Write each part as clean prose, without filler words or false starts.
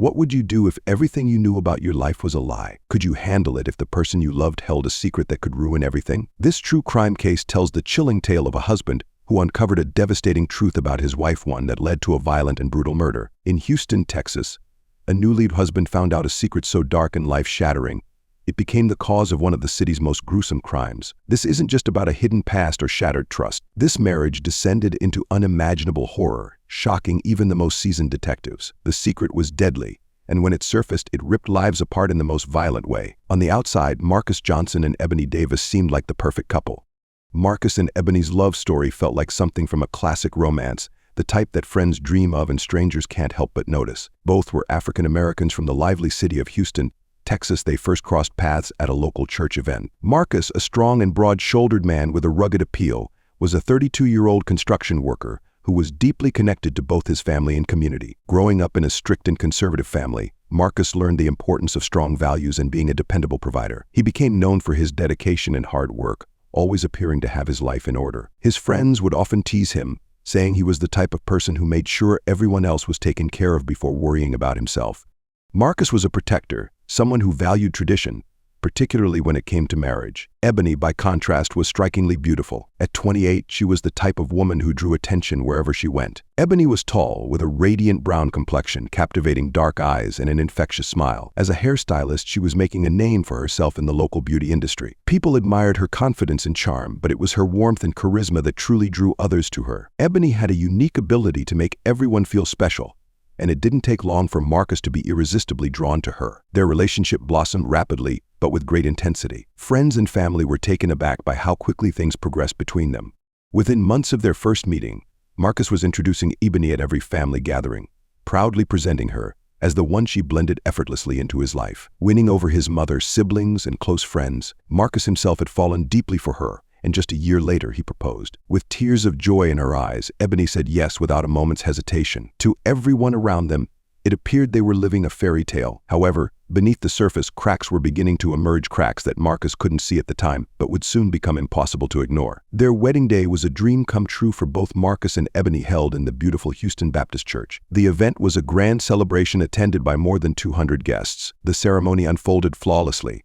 What would you do if everything you knew about your life was a lie? Could you handle it if the person you loved held a secret that could ruin everything? This true crime case tells the chilling tale of a husband who uncovered a devastating truth about his wife, one that led to a violent and brutal murder. In Houston, Texas, a Newlywed husband found out a secret so dark and life-shattering, it became the cause of one of the city's most gruesome crimes. This isn't just about a hidden past or shattered trust. This marriage descended into unimaginable horror, shocking even the most seasoned detectives. The secret was deadly, and when it surfaced, it ripped lives apart in the most violent way. On the outside, Marcus Johnson and Ebony Davis seemed like the perfect couple. Marcus and Ebony's love story felt like something from a classic romance, the type that friends dream of and strangers can't help but notice. Both were African Americans from the lively city of Houston, Texas. They first crossed paths at a local church event. Marcus, a strong and broad-shouldered man with a rugged appeal, was a 32-year-old construction worker who was deeply connected to both his family and community. Growing up in a strict and conservative family, Marcus learned the importance of strong values and being a dependable provider. He became known for his dedication and hard work, always appearing to have his life in order. His friends would often tease him, saying he was the type of person who made sure everyone else was taken care of before worrying about himself. Marcus was a protector, someone who valued tradition, particularly when it came to marriage. Ebony, by contrast, was strikingly beautiful. At 28, she was the type of woman who drew attention wherever she went. Ebony was tall, with a radiant brown complexion, captivating dark eyes, and an infectious smile. As a hairstylist, she was making a name for herself in the local beauty industry. People admired her confidence and charm, but it was her warmth and charisma that truly drew others to her. Ebony had a unique ability to make everyone feel special, and it didn't take long for Marcus to be irresistibly drawn to her. Their relationship blossomed rapidly, but with great intensity. Friends and family were taken aback by how quickly things progressed between them. Within months of their first meeting, Marcus was introducing Ebony at every family gathering, proudly presenting her as the one she blended effortlessly into his life. Winning over his mother, siblings, and close friends, Marcus himself had fallen deeply for her, and just a year later he proposed. With tears of joy in her eyes, Ebony said yes without a moment's hesitation. To everyone around them, it appeared they were living a fairy tale. However, beneath the surface, cracks were beginning to emerge, cracks that Marcus couldn't see at the time, but would soon become impossible to ignore. Their wedding day was a dream come true for both Marcus and Ebony, held in the beautiful Houston Baptist Church. The event was a grand celebration attended by more than 200 guests. The ceremony unfolded flawlessly.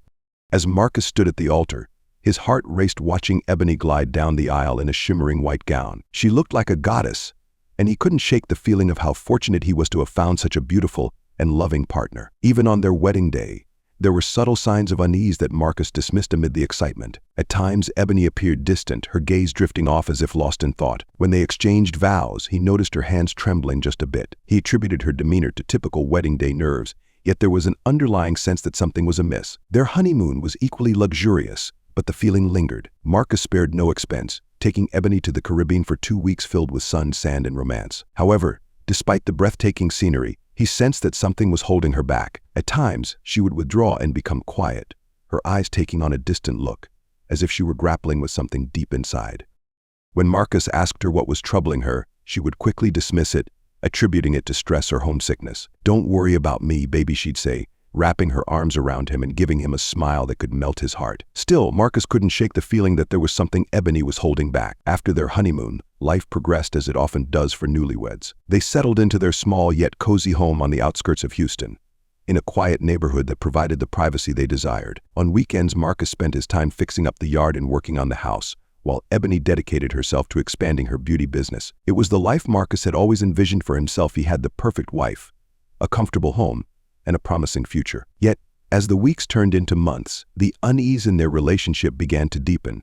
As Marcus stood at the altar, his heart raced watching Ebony glide down the aisle in a shimmering white gown. She looked like a goddess, and he couldn't shake the feeling of how fortunate he was to have found such a beautiful and loving partner. Even on their wedding day, there were subtle signs of unease that Marcus dismissed amid the excitement. At times, Ebony appeared distant, her gaze drifting off as if lost in thought. When they exchanged vows, he noticed her hands trembling just a bit. He attributed her demeanor to typical wedding day nerves, yet there was an underlying sense that something was amiss. Their honeymoon was equally luxurious, but the feeling lingered. Marcus spared no expense, taking Ebony to the Caribbean for 2 weeks filled with sun, sand, and romance. However, despite the breathtaking scenery, he sensed that something was holding her back. At times, she would withdraw and become quiet, her eyes taking on a distant look, as if she were grappling with something deep inside. When Marcus asked her what was troubling her, she would quickly dismiss it, attributing it to stress or homesickness. "Don't worry about me, baby," she'd say, wrapping her arms around him and giving him a smile that could melt his heart. Still, Marcus couldn't shake the feeling that there was something Ebony was holding back. After their honeymoon, life progressed as it often does for newlyweds. They settled into their small yet cozy home on the outskirts of Houston, in a quiet neighborhood that provided the privacy they desired. On weekends, Marcus spent his time fixing up the yard and working on the house, while Ebony dedicated herself to expanding her beauty business. It was the life Marcus had always envisioned for himself. He had the perfect wife, a comfortable home, and a promising future. Yet, as the weeks turned into months, the unease in their relationship began to deepen.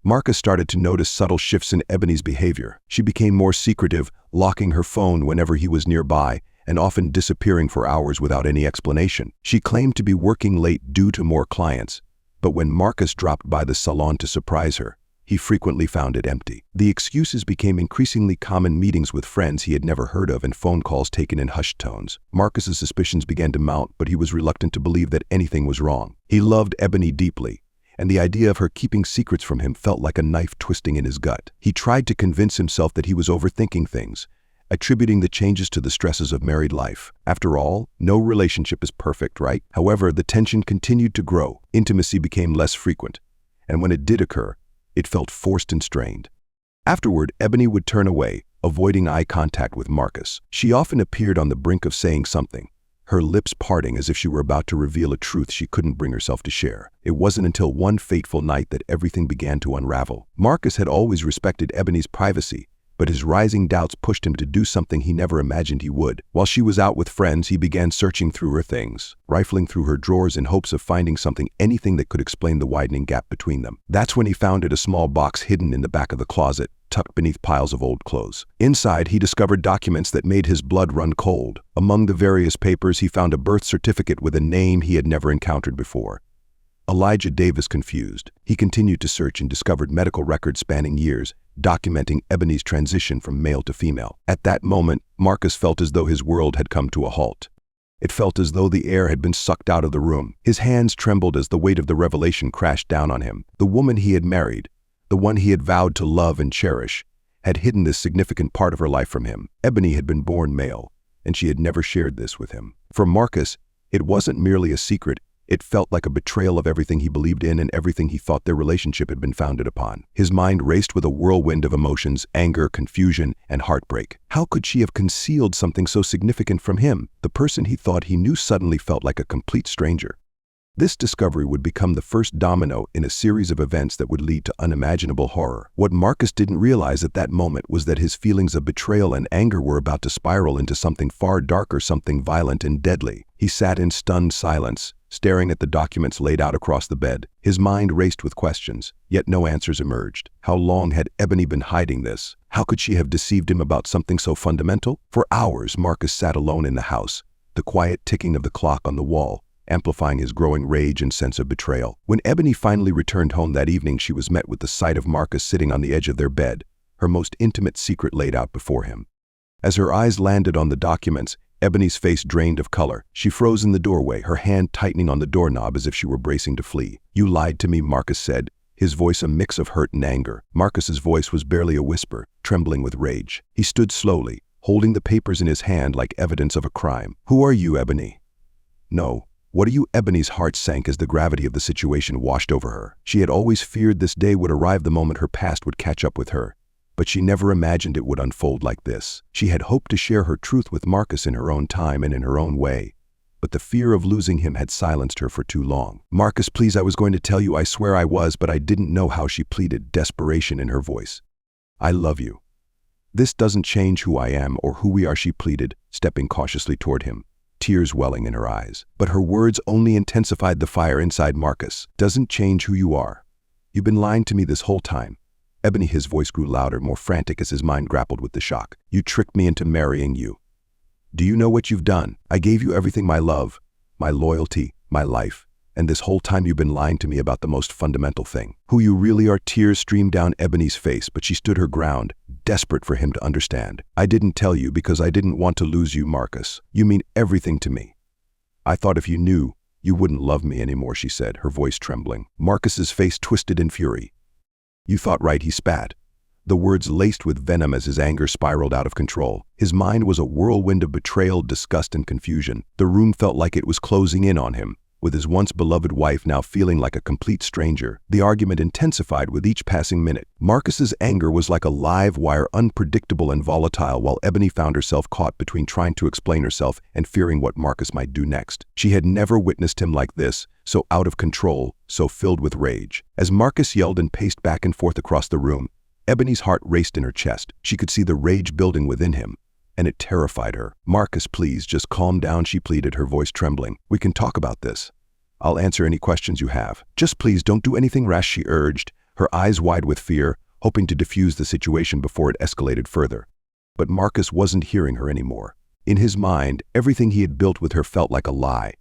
Marcus started to notice subtle shifts in Ebony's behavior. She became more secretive, locking her phone whenever he was nearby, and often disappearing for hours without any explanation. She claimed to be working late due to more clients, but when Marcus dropped by the salon to surprise her, he frequently found it empty. The excuses became increasingly common: meetings with friends he had never heard of and phone calls taken in hushed tones. Marcus's suspicions began to mount, but he was reluctant to believe that anything was wrong. He loved Ebony deeply, and the idea of her keeping secrets from him felt like a knife twisting in his gut. He tried to convince himself that he was overthinking things, attributing the changes to the stresses of married life. After all, no relationship is perfect, right? However, the tension continued to grow. Intimacy became less frequent, and when it did occur, it felt forced and strained. Afterward, Ebony would turn away, avoiding eye contact with Marcus. She often appeared on the brink of saying something, her lips parting as if she were about to reveal a truth she couldn't bring herself to share. It wasn't until one fateful night that everything began to unravel. Marcus had always respected Ebony's privacy, but his rising doubts pushed him to do something he never imagined he would. While she was out with friends, he began searching through her things, rifling through her drawers in hopes of finding anything that could explain the widening gap between them. That's when he found a small box hidden in the back of the closet, tucked beneath piles of old clothes. Inside, he discovered documents that made his blood run cold. Among the various papers, he found a birth certificate with a name he had never encountered before. Elijah Davis confused. He continued to search and discovered medical records spanning years, documenting Ebony's transition from male to female. At that moment, Marcus felt as though his world had come to a halt. It felt as though the air had been sucked out of the room. His hands trembled as the weight of the revelation crashed down on him. The woman he had married, the one he had vowed to love and cherish, had hidden this significant part of her life from him. Ebony had been born male, and she had never shared this with him. For Marcus, it wasn't merely a secret. It felt like a betrayal of everything he believed in and everything he thought their relationship had been founded upon. His mind raced with a whirlwind of emotions, anger, confusion, and heartbreak. How could she have concealed something so significant from him? The person he thought he knew suddenly felt like a complete stranger. This discovery would become the first domino in a series of events that would lead to unimaginable horror. What Marcus didn't realize at that moment was that his feelings of betrayal and anger were about to spiral into something far darker, something violent and deadly. He sat in stunned silence, staring at the documents laid out across the bed. His mind raced with questions, yet no answers emerged. How long had Ebony been hiding this? How could she have deceived him about something so fundamental? For hours, Marcus sat alone in the house, the quiet ticking of the clock on the wall amplifying his growing rage and sense of betrayal. When Ebony finally returned home that evening, she was met with the sight of Marcus sitting on the edge of their bed, her most intimate secret laid out before him. As her eyes landed on the documents, Ebony's face drained of color. She froze in the doorway, her hand tightening on the doorknob as if she were bracing to flee. "You lied to me," Marcus said, his voice a mix of hurt and anger. Marcus's voice was barely a whisper, trembling with rage. He stood slowly, holding the papers in his hand like evidence of a crime. "Who are you, Ebony?" "No. What are you?" Ebony's heart sank as the gravity of the situation washed over her. She had always feared this day would arrive the moment her past would catch up with her, but she never imagined it would unfold like this. She had hoped to share her truth with Marcus in her own time and in her own way, but the fear of losing him had silenced her for too long. "Marcus, please, I was going to tell you, I swear I was, but I didn't know how," she pleaded, desperation in her voice. "I love you. This doesn't change who I am or who we are," she pleaded, stepping cautiously toward him, tears welling in her eyes. But her words only intensified the fire inside Marcus. "Doesn't change who you are. You've been lying to me this whole time." Ebony, his voice grew louder, more frantic as his mind grappled with the shock. "You tricked me into marrying you. Do you know what you've done? I gave you everything, my love, my loyalty, my life, and this whole time you've been lying to me about the most fundamental thing. Who you really are." Tears streamed down Ebony's face, but she stood her ground, desperate for him to understand. "I didn't tell you because I didn't want to lose you, Marcus. You mean everything to me. I thought if you knew, you wouldn't love me anymore," she said, her voice trembling. Marcus's face twisted in fury. "You thought right," he spat, the words laced with venom as his anger spiraled out of control. His mind was a whirlwind of betrayal, disgust, and confusion. The room felt like it was closing in on him, with his once beloved wife now feeling like a complete stranger. The argument intensified with each passing minute. Marcus's anger was like a live wire, unpredictable and volatile, while Ebony found herself caught between trying to explain herself and fearing what Marcus might do next. She had never witnessed him like this, so out of control, so filled with rage. As Marcus yelled and paced back and forth across the room, Ebony's heart raced in her chest. She could see the rage building within him, and it terrified her. "Marcus, please, just calm down," she pleaded, her voice trembling. "We can talk about this. I'll answer any questions you have. Just please don't do anything rash," she urged, her eyes wide with fear, hoping to defuse the situation before it escalated further. But Marcus wasn't hearing her anymore. In his mind, everything he had built with her felt like a lie,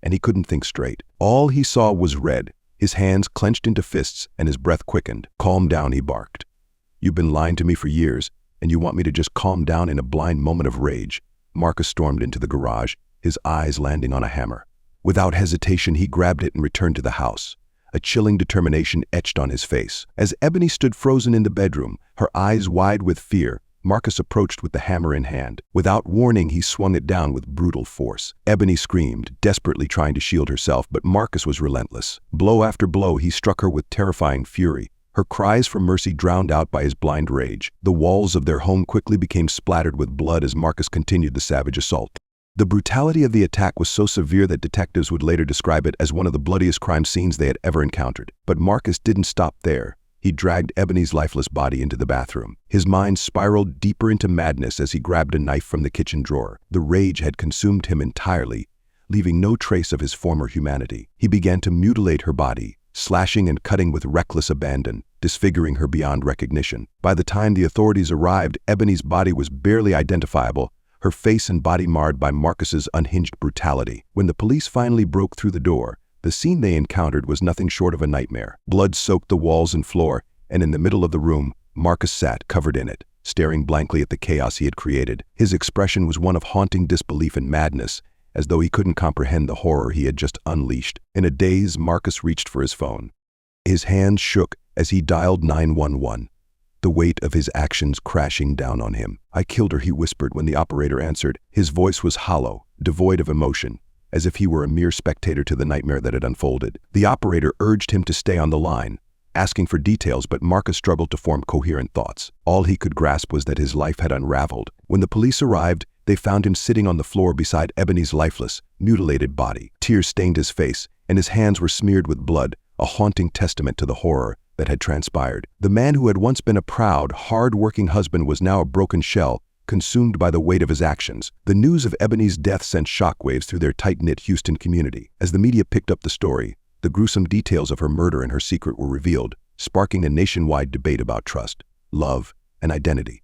and he couldn't think straight. All he saw was red, his hands clenched into fists, and his breath quickened. "Calm down," he barked. "You've been lying to me for years, and you want me to just calm down?" In a blind moment of rage, Marcus stormed into the garage, his eyes landing on a hammer. Without hesitation, he grabbed it and returned to the house, a chilling determination etched on his face. As Ebony stood frozen in the bedroom, her eyes wide with fear, Marcus approached with the hammer in hand. Without warning, he swung it down with brutal force. Ebony screamed, desperately trying to shield herself, but Marcus was relentless. Blow after blow, he struck her with terrifying fury, her cries for mercy drowned out by his blind rage. The walls of their home quickly became splattered with blood as Marcus continued the savage assault. The brutality of the attack was so severe that detectives would later describe it as one of the bloodiest crime scenes they had ever encountered. But Marcus didn't stop there. He dragged Ebony's lifeless body into the bathroom. His mind spiraled deeper into madness as he grabbed a knife from the kitchen drawer. The rage had consumed him entirely, leaving no trace of his former humanity. He began to mutilate her body, slashing and cutting with reckless abandon, disfiguring her beyond recognition. By the time the authorities arrived, Ebony's body was barely identifiable, her face and body marred by Marcus's unhinged brutality. When the police finally broke through the door, the scene they encountered was nothing short of a nightmare. Blood soaked the walls and floor, and in the middle of the room, Marcus sat, covered in it, staring blankly at the chaos he had created. His expression was one of haunting disbelief and madness, as though he couldn't comprehend the horror he had just unleashed. In a daze, Marcus reached for his phone. His hands shook as he dialed 911, the weight of his actions crashing down on him. "I killed her," he whispered when the operator answered. His voice was hollow, devoid of emotion, as if he were a mere spectator to the nightmare that had unfolded. The operator urged him to stay on the line, asking for details, but Marcus struggled to form coherent thoughts. All he could grasp was that his life had unraveled. When the police arrived, they found him sitting on the floor beside Ebony's lifeless, mutilated body. Tears stained his face, and his hands were smeared with blood, a haunting testament to the horror that had transpired. The man who had once been a proud, hard-working husband was now a broken shell, consumed by the weight of his actions. The news of Ebony's death sent shockwaves through their tight-knit Houston community. As the media picked up the story, the gruesome details of her murder and her secret were revealed, sparking a nationwide debate about trust, love, and identity.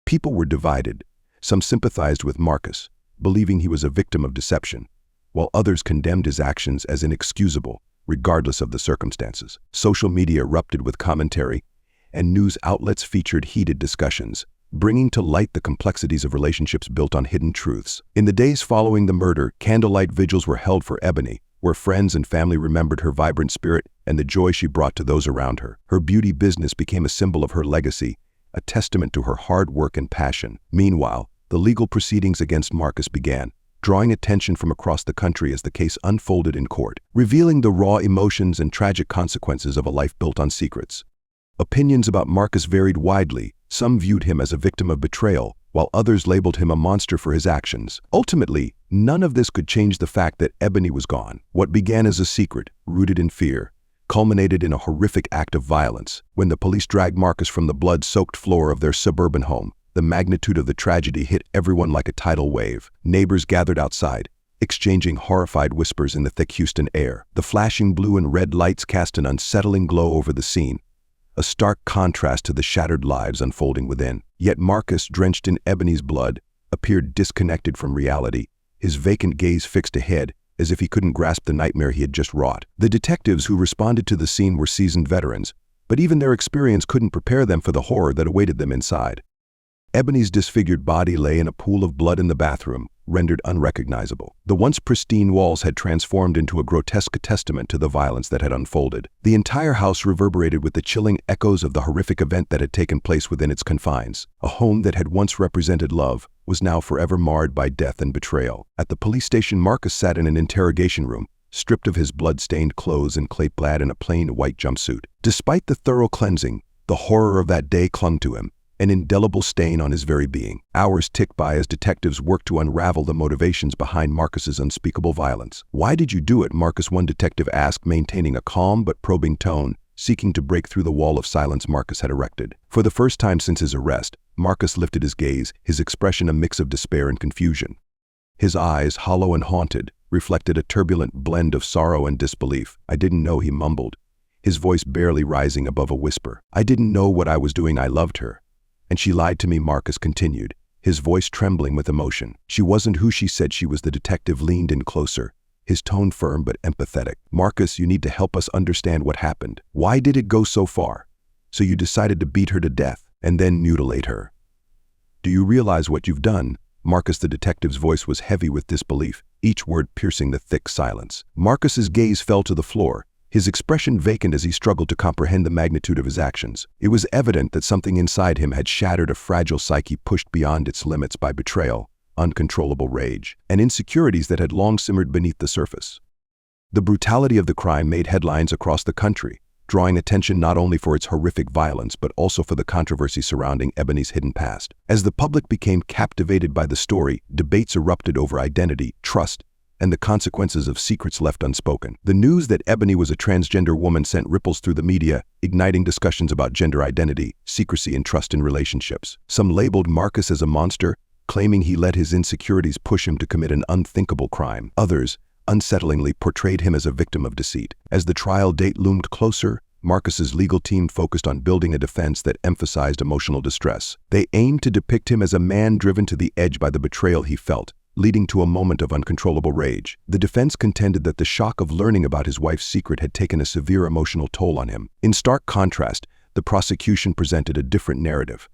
People were divided. Some sympathized with Marcus, believing he was a victim of deception, while others condemned his actions as inexcusable, regardless of the circumstances. Social media erupted with commentary, and news outlets featured heated discussions, bringing to light the complexities of relationships built on hidden truths. In the days following the murder, candlelight vigils were held for Ebony, where friends and family remembered her vibrant spirit and the joy she brought to those around her. Her beauty business became a symbol of her legacy, a testament to her hard work and passion. Meanwhile, the legal proceedings against Marcus began, drawing attention from across the country as the case unfolded in court, revealing the raw emotions and tragic consequences of a life built on secrets. Opinions about Marcus varied widely. Some viewed him as a victim of betrayal, while others labeled him a monster for his actions. Ultimately, none of this could change the fact that Ebony was gone. What began as a secret, rooted in fear, culminated in a horrific act of violence. When the police dragged Marcus from the blood-soaked floor of their suburban home, the magnitude of the tragedy hit everyone like a tidal wave. Neighbors gathered outside, exchanging horrified whispers in the thick Houston air. The flashing blue and red lights cast an unsettling glow over the scene, a stark contrast to the shattered lives unfolding within. Yet Marcus, drenched in Ebony's blood, appeared disconnected from reality, his vacant gaze fixed ahead, as if he couldn't grasp the nightmare he had just wrought. The detectives who responded to the scene were seasoned veterans, but even their experience couldn't prepare them for the horror that awaited them inside. Ebony's disfigured body lay in a pool of blood in the bathroom, rendered unrecognizable. The once pristine walls had transformed into a grotesque testament to the violence that had unfolded. The entire house reverberated with the chilling echoes of the horrific event that had taken place within its confines. A home that had once represented love was now forever marred by death and betrayal. At the police station, Marcus sat in an interrogation room, stripped of his blood-stained clothes and clad in a plain white jumpsuit. Despite the thorough cleansing, the horror of that day clung to him, an indelible stain on his very being. Hours ticked by as detectives worked to unravel the motivations behind Marcus's unspeakable violence. "Why did you do it?" Marcus, one detective asked, maintaining a calm but probing tone, seeking to break through the wall of silence Marcus had erected. For the first time since his arrest, Marcus lifted his gaze, his expression a mix of despair and confusion. His eyes, hollow and haunted, reflected a turbulent blend of sorrow and disbelief. "I didn't know," he mumbled, his voice barely rising above a whisper. "I didn't know what I was doing. I loved her. And she lied to me," Marcus continued, his voice trembling with emotion. "She wasn't who she said she was." The detective leaned in closer, his tone firm but empathetic. "Marcus, you need to help us understand what happened. Why did it go so far? So you decided to beat her to death and then mutilate her. Do you realize what you've done?" Marcus, the detective's voice was heavy with disbelief, each word piercing the thick silence. Marcus's gaze fell to the floor, his expression vacant as he struggled to comprehend the magnitude of his actions. It was evident that something inside him had shattered a fragile psyche pushed beyond its limits by betrayal, uncontrollable rage, and insecurities that had long simmered beneath the surface. The brutality of the crime made headlines across the country, drawing attention not only for its horrific violence but also for the controversy surrounding Ebony's hidden past. As the public became captivated by the story, debates erupted over identity, trust, and the consequences of secrets left unspoken. The news that Ebony was a transgender woman sent ripples through the media, igniting discussions about gender identity, secrecy, and trust in relationships. Some labeled Marcus as a monster, claiming he let his insecurities push him to commit an unthinkable crime. Others, unsettlingly, portrayed him as a victim of deceit. As the trial date loomed closer, Marcus's legal team focused on building a defense that emphasized emotional distress. They aimed to depict him as a man driven to the edge by the betrayal he felt, leading to a moment of uncontrollable rage. The defense contended that the shock of learning about his wife's secret had taken a severe emotional toll on him. In stark contrast, the prosecution presented a different narrative.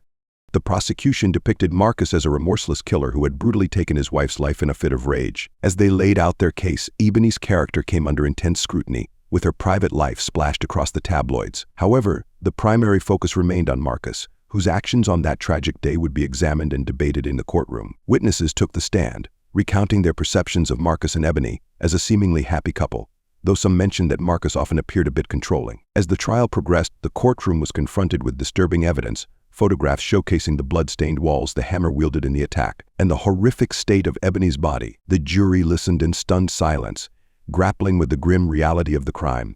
The prosecution depicted Marcus as a remorseless killer who had brutally taken his wife's life in a fit of rage. As they laid out their case, Ebony's character came under intense scrutiny, with her private life splashed across the tabloids. However, the primary focus remained on Marcus, whose actions on that tragic day would be examined and debated in the courtroom. Witnesses took the stand, recounting their perceptions of Marcus and Ebony as a seemingly happy couple, though some mentioned that Marcus often appeared a bit controlling. As the trial progressed, the courtroom was confronted with disturbing evidence, photographs showcasing the blood-stained walls the hammer wielded in the attack, and the horrific state of Ebony's body. The jury listened in stunned silence, grappling with the grim reality of the crime.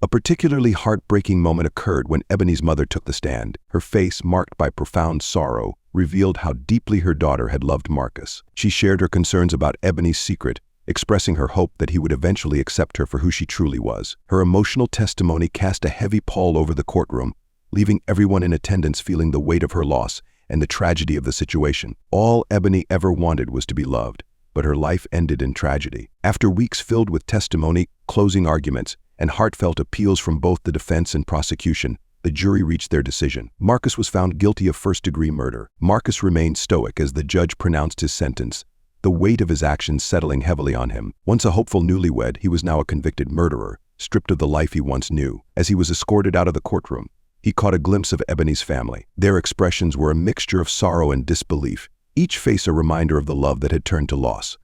A particularly heartbreaking moment occurred when Ebony's mother took the stand. Her face, marked by profound sorrow, revealed how deeply her daughter had loved Marcus. She shared her concerns about Ebony's secret, expressing her hope that he would eventually accept her for who she truly was. Her emotional testimony cast a heavy pall over the courtroom, leaving everyone in attendance feeling the weight of her loss and the tragedy of the situation. All Ebony ever wanted was to be loved, but her life ended in tragedy. After weeks filled with testimony, closing arguments, and heartfelt appeals from both the defense and prosecution, the jury reached their decision. Marcus was found guilty of first-degree murder. Marcus remained stoic as the judge pronounced his sentence, the weight of his actions settling heavily on him. Once a hopeful newlywed, he was now a convicted murderer, stripped of the life he once knew. As he was escorted out of the courtroom, he caught a glimpse of Ebony's family. Their expressions were a mixture of sorrow and disbelief, each face a reminder of the love that had turned to loss.